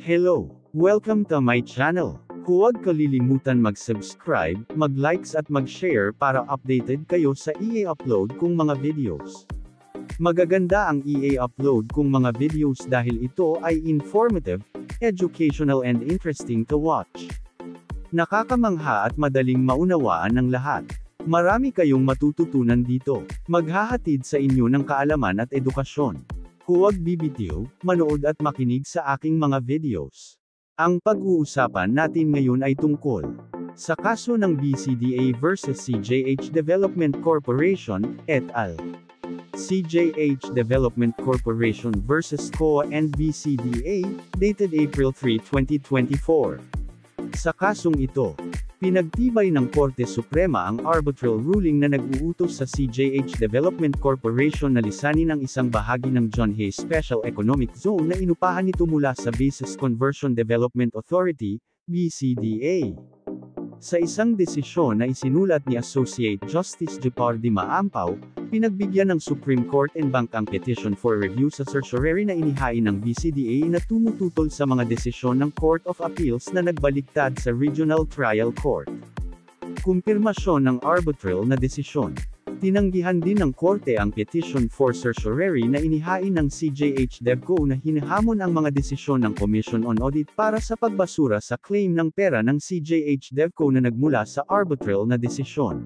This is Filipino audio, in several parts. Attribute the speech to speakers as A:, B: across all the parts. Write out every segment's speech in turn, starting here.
A: Hello! Welcome to my channel. Huwag kalilimutan mag-subscribe, mag-likes at mag-share para updated kayo sa i-upload kong mga videos. Magaganda ang i-upload kong mga videos dahil ito ay informative, educational and interesting to watch. Nakakamangha at madaling maunawaan ng lahat. Marami kayong matututunan dito. Maghahatid sa inyo ng kaalaman at edukasyon. Huwag bibitiw, manood at makinig sa aking mga videos. Ang pag-uusapan natin ngayon ay tungkol sa kaso ng BCDA versus CJH Development Corporation, et al. CJH Development Corporation versus COA and BCDA, dated April 3, 2024. Sa kasong ito, pinagtibay ng Korte Suprema ang arbitral ruling na nag-uutos sa CJH Development Corporation na lisanin ang isang bahagi ng John Hay Special Economic Zone na inupahan nito mula sa Bases Conversion Development Authority, BCDA. Sa isang desisyon na isinulat ni Associate Justice Jeopardy Maampaw, pinagbigyan ng Supreme Court en banc ang petition for review sa certiorari na inihain ng BCDA na tumututol sa mga desisyon ng Court of Appeals na nagbaliktad sa Regional Trial Court. Kumpirmasyon ng arbitral na desisyon. Tinanggihan din ng Korte ang petition for certiorari na inihain ng CJH DevCo na hinahamon ang mga desisyon ng Commission on Audit para sa pagbasura sa claim ng pera ng CJH DevCo na nagmula sa arbitral na desisyon.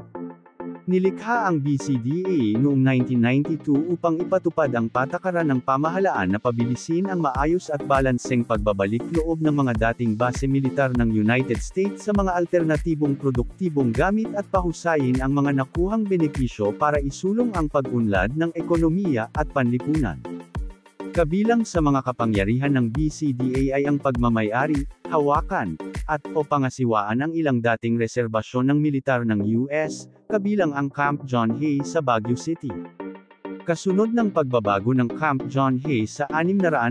A: Nilikha ang BCDA noong 1992 upang ipatupad ang patakaran ng pamahalaan na pabilisin ang maayos at balanseng pagbabalik loob ng mga dating base militar ng United States sa mga alternatibong produktibong gamit at pahusayin ang mga nakuhang benepisyo para isulong ang pag-unlad ng ekonomiya at panlipunan. Kabilang sa mga kapangyarihan ng BCDA ay ang pagmamay-ari, hawakan, at o pangasiwaan ang ilang dating reserbasyon ng militar ng US, kabilang ang Camp John Hay sa Baguio City. Kasunod ng pagbabago ng Camp John Hay sa 625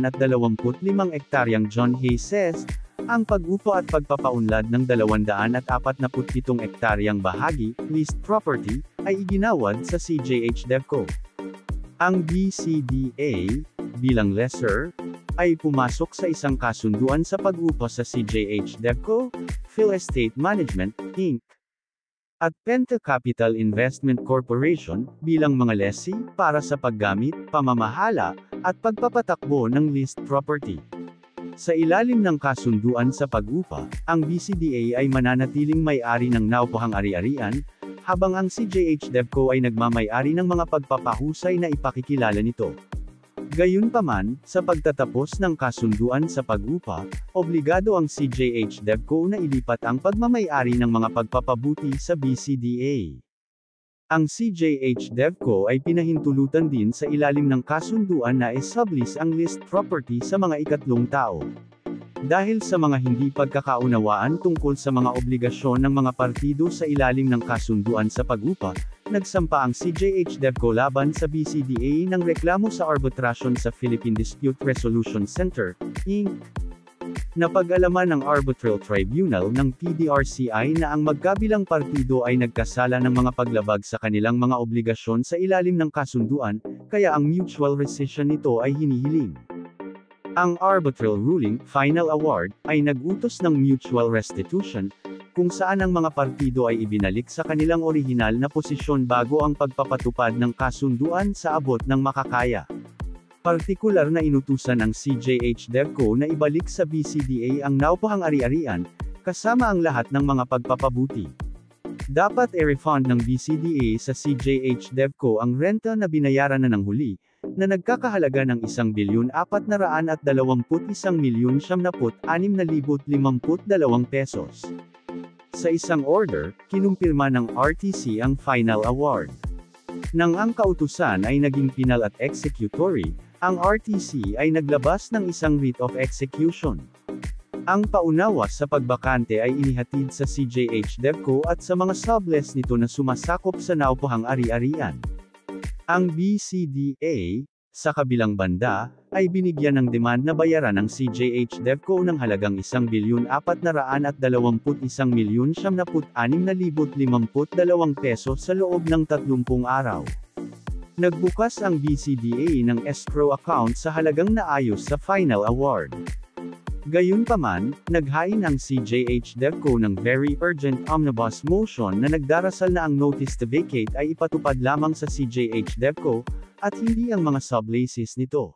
A: ektaryang John Hay CEZ, ang pag-upo at pagpapaunlad ng 247 ektaryang bahagi, leased property, ay iginawad sa CJH DevCo. Ang BCDA, bilang lessor, ay pumasok sa isang kasunduan sa pag-upo sa CJH DevCo, Phil Estate Management, Inc. at Penta Capital Investment Corporation, bilang mga lessee, para sa paggamit, pamamahala, at pagpapatakbo ng leased property. Sa ilalim ng kasunduan sa pag-upa, ang BCDA ay mananatiling may-ari ng naupuhang ari-arian, habang ang CJH DevCo ay nagmamay-ari ng mga pagpapahusay na ipakikilala nito. Gayunpaman, sa pagtatapos ng kasunduan sa pag-upa, obligado ang CJH DevCo na ilipat ang pagmamay-ari ng mga pagpapabuti sa BCDA. Ang CJH DevCo ay pinahintulutan din sa ilalim ng kasunduan na i-sublease ang leased property sa mga ikatlong tao. Dahil sa mga hindi pagkakaunawaan tungkol sa mga obligasyon ng mga partido sa ilalim ng kasunduan sa pag-upa, nagsampa ang CJH DevCo laban sa BCDA ng reklamo sa arbitrasyon sa Philippine Dispute Resolution Center, Inc. Napag-alaman ng Arbitral Tribunal ng PDRCI na ang magkabilang partido ay nagkasala ng mga paglabag sa kanilang mga obligasyon sa ilalim ng kasunduan, kaya ang mutual rescission nito ay hinihiling. Ang arbitral ruling, final award, ay nag-utos ng mutual restitution, kung saan ang mga partido ay ibinalik sa kanilang orihinal na posisyon bago ang pagpapatupad ng kasunduan sa abot ng makakaya. Partikular na inutusan ang CJH DevCo na ibalik sa BCDA ang naupuhang ari-arian, kasama ang lahat ng mga pagpapabuti. Dapat i-refund ng BCDA sa CJH DevCo ang renta na binayaran na ng huli, na nagkakahalaga ng 1,421,956,052 pesos. Sa isang order, kinumpirma ng RTC ang final award. Nang ang kautusan ay naging penal at executory, ang RTC ay naglabas ng isang writ of execution. Ang paunawa sa pagbakante ay inihatid sa CJH DevCo at sa mga subless nito na sumasakop sa naupuhang ari-arian. Ang BCDA, sa kabilang banda, ay binigyan ng demand na bayaran ng CJH DevCo ng halagang 1,421,956,052 peso sa loob ng 30 araw. Nagbukas ang BCDA ng escrow account sa halagang naayos sa final award. Gayunpaman, naghain ang CJH DevCo ng very urgent omnibus motion na nagdarasal na ang notice to vacate ay ipatupad lamang sa CJH DevCo, at hindi ang mga subleases nito.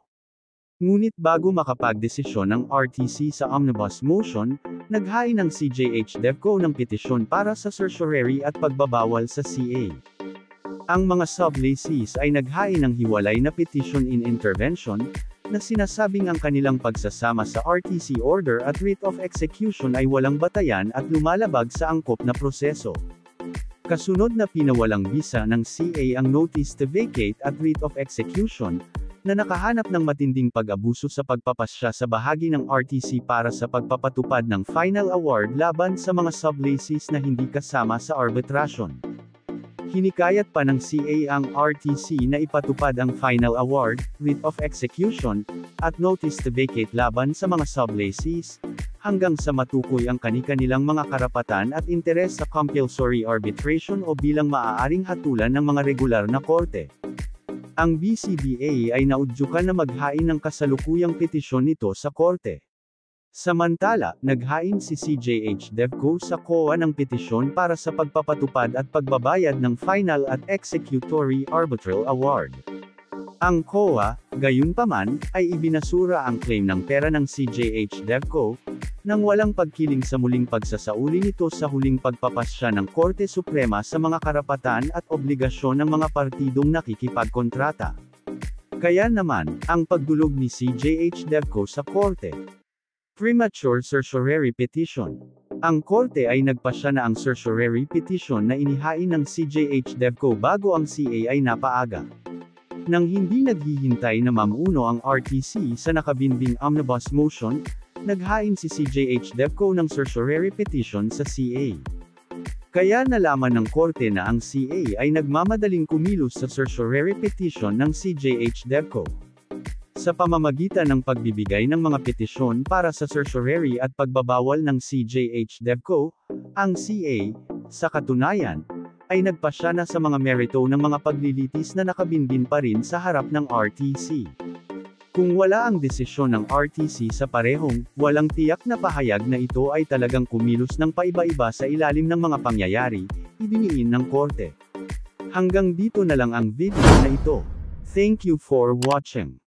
A: Ngunit bago makapagdesisyon ng RTC sa omnibus motion, naghain ang CJH DevCo ng petisyon para sa certiorari at pagbabawal sa CA. Ang mga subleases ay naghain ng hiwalay na petition in intervention, na sinasabing ang kanilang pagsasama sa RTC order at writ of execution ay walang batayan at lumalabag sa angkop na proseso. Kasunod na pinawalang bisa ng CA ang notice to vacate at writ of execution, na nakahanap ng matinding pag-abuso sa pagpapasya sa bahagi ng RTC para sa pagpapatupad ng final award laban sa mga subleases na hindi kasama sa arbitrasyon. Hinikayat pa ng CA ang RTC na ipatupad ang final award, writ of execution, at notice to vacate laban sa mga subleases, hanggang sa matukoy ang kani-kanilang mga karapatan at interes sa compulsory arbitration o bilang maaaring hatulan ng mga regular na korte. Ang BCDA ay naudyukan na maghain ng kasalukuyang petisyon nito sa korte. Samantala, naghain si CJH DevCo sa COA ng petisyon para sa pagpapatupad at pagbabayad ng final at executory arbitral award. Ang COA, gayunpaman, ay ibinasura ang claim ng pera ng CJH DevCo, nang walang pagkiling sa muling pagsasauli nito sa huling pagpapasya ng Korte Suprema sa mga karapatan at obligasyon ng mga partidong nakikipagkontrata. Kaya naman, ang pagdulog ni CJH DevCo sa korte. Premature certiorari petition. Ang korte ay nagpasya na ang certiorari petition na inihain ng CJH DevCo bago ang CA ay napaaga. Nang hindi naghihintay na mamuno ang RTC sa nakabinbing omnibus motion, naghain si CJH DevCo ng certiorari petition sa CA. Kaya nalaman ng korte na ang CA ay nagmamadaling kumilos sa certiorari petition ng CJH DevCo. Sa pamamagitan ng pagbibigay ng mga petisyon para sa certiorari at pagbabawal ng CJH DevCo, ang CA, sa katunayan, ay nagpasya na sa mga merito ng mga paglilitis na nakabinbin pa rin sa harap ng RTC. Kung wala ang desisyon ng RTC sa parehong, walang tiyak na pahayag na ito ay talagang kumilos ng paiba-iba sa ilalim ng mga pangyayari, idiniin ng korte. Hanggang dito na lang ang video na ito. Thank you for watching.